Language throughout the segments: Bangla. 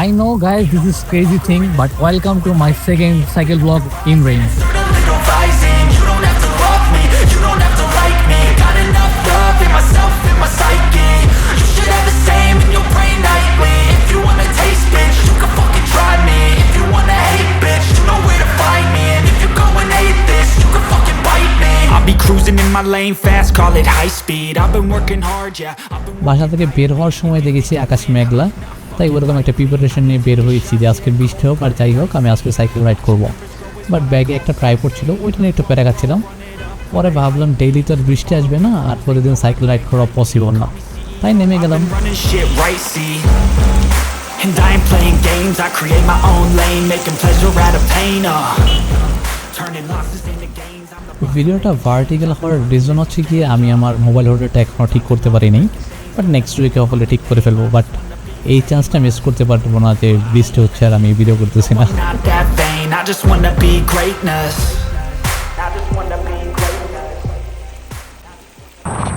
I know guys, this is crazy thing, but welcome to my second cycle vlog in rain. বাসা থেকে বের হওয়ার সময় দেখেছি আকাশ মেঘলা, তাই ওরকম একটা প্রিপারেশন নিয়ে বের হয়েছি যে আজকে বৃষ্টি হোক আর যাই হোক আমি আজকে সাইকেল রাইড করবো। বাট ব্যাগে একটা ট্রাইপড ছিল, ওইটা নিয়ে একটু প্যারা খাচ্ছিলাম। পরে ভাবলাম ডেইলি তো আর বৃষ্টি আসবে না, আর প্রতিদিন সাইকেল রাইড করা পসিবল না, তাই নেমে গেলাম। ভিডিওটা ভার্টিক্যাল হওয়ার রিজন হচ্ছে কি আমি আমার মোবাইল হোল্ডারটা এখনও ঠিক করতে পারিনি, বাট নেক্সট উইকে হলে ঠিক করে ফেলবো। বাট এই চান্সটা মিস করতে পারবো না যে বৃষ্টি হচ্ছে আর আমি ভিডিও করতেছি না।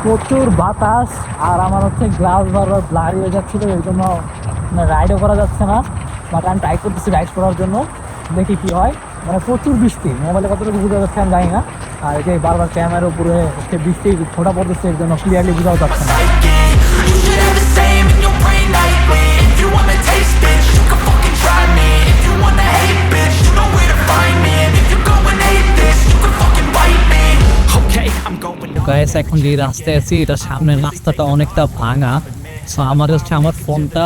প্রচুর বাতাস আর আমার হচ্ছে গ্লাস বারবার ব্লারি হয়ে যাচ্ছিল, এই জন্য রাইডও করা যাচ্ছে না। বাট আমি ট্রাই করতেছি রাইড করার জন্য, দেখি কী হয়। মানে প্রচুর বৃষ্টি, মোবাইলে কতটুকু বোঝা যাচ্ছে আমি জানি না। আর এই যে বারবার ক্যামেরার উপরে হচ্ছে বৃষ্টি ফোটা পড়তেছে, এর জন্য ক্লিয়ারলি বোঝাও যাচ্ছে না। গাইস এখন যে রাস্তায় আছি এটা সামনের রাস্তাটা অনেকটা ভাঙা, সো আমার হচ্ছে আমার ফোনটা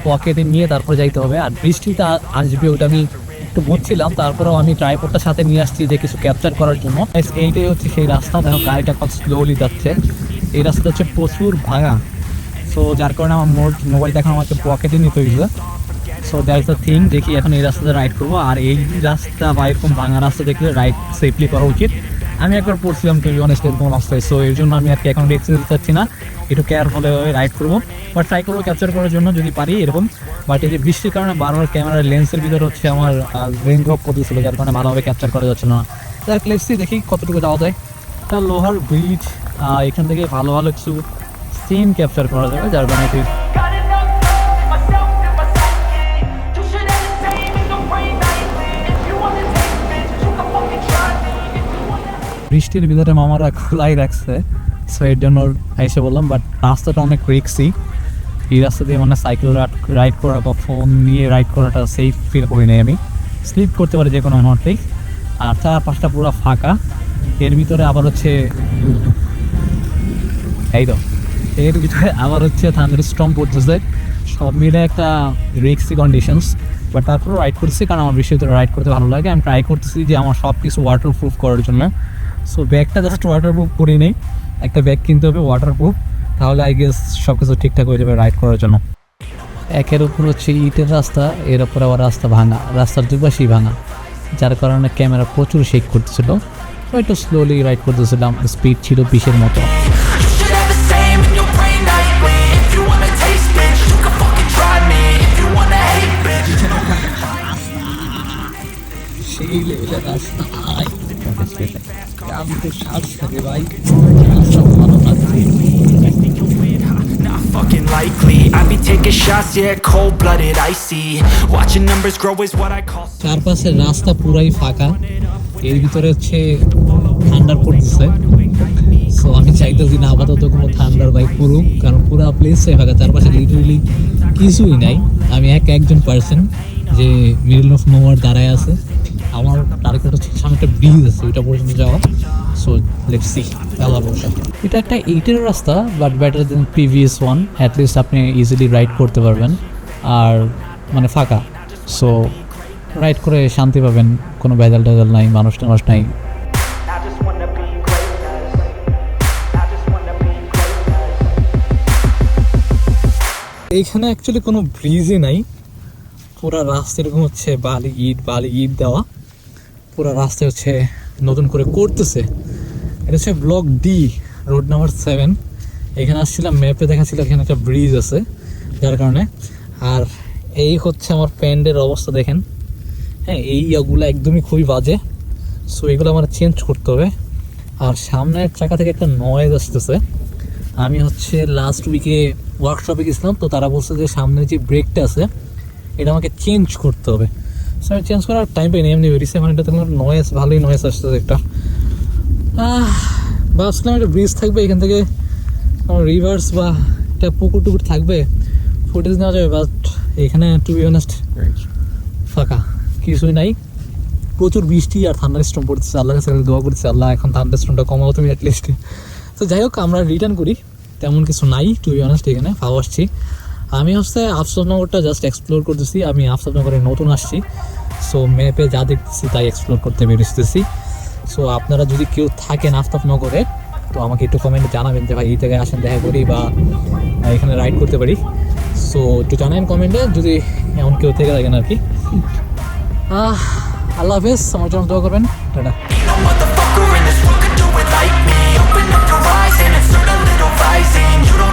পকেটে নিয়ে তারপর যাইতে হবে। আর বৃষ্টিটা আসবে ওটা আমি একটু বুঝছিলাম, তারপরেও আমি ট্রাইপডটা সাথে নিয়ে আসছি যে কিছু ক্যাপচার করার জন্য। এইটাই হচ্ছে সেই রাস্তা, দেখো গাড়িটা কত স্লোলি যাচ্ছে। এই রাস্তাটা হচ্ছে প্রচুর ভাঙা, সো যার কারণে আমার মোবাইলটা এখন আমাকে পকেটে নিতে হয়েছে। সো দ্যাটস দ্য থিং, দেখি এখন এই রাস্তাতে রাইড করবো। আর এই রাস্তা বা এরকম ভাঙা রাস্তা দেখলে রাইড সেফলি করা উচিত। আমি একবার পড়ছিলাম টু বি অনেস্ট এরকম রাস্তায়, সো এর জন্য আমি আর কি এখন রিস্ক নিতে চাচ্ছি না, একটু কেয়ারফুল হয়ে রাইড করবো। বাট ট্রাই করবো ক্যাপচার করার জন্য যদি পারি এরকম। বাট এই যে বৃষ্টির কারণে বারবার ক্যামেরার লেন্সের ভিতরে হচ্ছে আমার রেন ড্রপ করতেছিল, যার কারণে ভালোভাবে ক্যাপচার করা যাচ্ছে না। তার লেটস সি দেখি কতটুকু যাওয়া যায়। একটা লোহার ব্রিজ, এখান থেকে ভালো ভালো কিছু সিন ক্যাপচার করা যাবে, যার কারণে বৃষ্টির ভিতরে মামারা খোলাই রাখছে, সো এর জন্য এসে বললাম। বাট রাস্তাটা অনেক রিক্সি, এই রাস্তা দিয়ে মানে সাইকেল রাইড করা বা ফোন নিয়ে রাইড করাটা সেফ ফিল করি নাই আমি, স্লিপ করতে পারি যে কোনো মুহূর্তেই। আর চারপাশটা পুরো ফাঁকা, এর ভিতরে আবার হচ্ছে এই তো এর ভিতরে আবার হচ্ছে থান্ডারস্টর্ম পড়তেছে, সব মিলে একটা রিক্সি কন্ডিশনস। বাট তারপর রাইড করছি কারণ আমার বৃষ্টির ভিতরে রাইড করতে ভালো লাগে। আমি ট্রাই করতেছি যে আমার সব কিছু ওয়াটারপ্রুফ করার জন্য। সো ব্যাগটা জাস্ট ওয়াটারপ্রুফ করি নেই, একটা ব্যাগ কিনতে হবে ওয়াটারপ্রুফ, তাহলে আই গেস সব কিছু ঠিকঠাক হয়ে যাবে রাইড করার জন্য। একের উপর হচ্ছে ইটের রাস্তা, এর উপর আবার রাস্তা ভাঙা, রাস্তার দুপাশেই ভাঙা, যার কারণে ক্যামেরা প্রচুর শেক করতেছিল। একটু স্লোলি রাইড করতেছিলাম, স্পিড ছিল 20-এর মতো। সেই লেভেলের রাস্তা আমি তো শ্বাস থাকে ভাই, ভালো লাগছে। Fucking likely I be taking shots, yeah, cold-blooded, icy. Watching numbers grow is what I call. চারপাশের রাস্তা পুরাই ফাঁকা, এর ভিতরে হচ্ছে ঠান্ডার পড়তেছে। সো আমি চাইতেছি না আপাতত কোনো ঠান্ডার বাইক পড়ুক, কারণ পুরা প্লেসটাই ফাঁকা, চারপাশে লিটারেলি কিছুই নাই। আমি একজন পার্সন যে মিডল অফ নোয়ার দাঁড়ায় আছে। আমার টার্গেট হচ্ছে সামনে একটা ব্রিজ আছে, ওইটা পর্যন্ত যাওয়া। So let's see. এটা একটা 8-এর রাস্তা, but better then previous one. At least আপনি ইজিলি রাইড করতে পারবেন, আর মানে ফাঁকা, সো রাইড করে শান্তি পাবেন, কোনো ভেজাল টেজাল নাই, মানুষ নাই। এইখানে অ্যাকচুয়ালি কোনো ব্রিজই নাই, পুরো রাস্তা এরকম হচ্ছে বালি ইট দেওয়া, পুরো রাস্তা হচ্ছে নতুন করে করতেছে। এটা হচ্ছে ব্লক ডি, রোড নাম্বার 7। এখানে আসছিলাম, ম্যাপে দেখাচ্ছিল এখানে একটা ব্রিজ আছে, যার কারণে। আর এই হচ্ছে আমার প্যান্ডের অবস্থা দেখেন, হ্যাঁ এই ইয়াগুলো একদমই খুবই বাজে, সো এগুলো আমার চেঞ্জ করতে হবে। আর সামনের চাকা থেকে একটা নয়েজ আসতেছে। আমি হচ্ছে লাস্ট উইকে ওয়ার্কশপে গেছিলাম, তো তারা বলছে যে সামনে যে ব্রেকটা আছে এটা আমাকে চেঞ্জ করতে হবে। সো আমি চেঞ্জ করার টাইম পাইনি, এমনি বেরিয়েছে। মানে এটাতে কোনো নয়েস, ভালোই নয়েস আসতেছে একটা। ভাবছিলাম একটা ব্রিজ থাকবে, এখান থেকে রিভার্স বা একটা পুকুর টুকুর থাকবে, ফুটেজ নেওয়া যাবে, বাট এখানে টু বি অনেস্ট ফাঁকা, কিছুই নাই। প্রচুর বৃষ্টি আর থান্ডার স্টর্ম পড়তেছে। আল্লাহর কাছে দোয়া করতেছে, আল্লাহ এখন থান্ডার স্টর্মটা কমাও তুমি অ্যাটলিস্ট। তো যাই হোক, আমরা রিটার্ন করি, তেমন কিছু নাই টু বি অনেস্ট। এখানে ফাও আসছি আমি, হচ্ছে আফতাবনগরটা জাস্ট এক্সপ্লোর করতেছি। আমি আফতাবনগরে নতুন আসছি, সো ম্যাপে যা দেখতেছি তাই এক্সপ্লোর করতে বেরোতেছি। সো আপনারা যদি কেউ থাকেন আফতাবনগরে, তো আমাকে একটু কমেন্টে জানাবেন যে ভাই এই জায়গায় আসেন, দেখা করি বা এখানে রাইড করতে পারি। সো একটু জানাবেন কমেন্টে যদি এমন কেউ থেকে থাকেন আর কি। আল্লাহ হাফেজ, আমার জন্য দোয়া করবেন, tata. No motherfucker in this world could do it like me. Open up your eyes and insert a little rising. You don't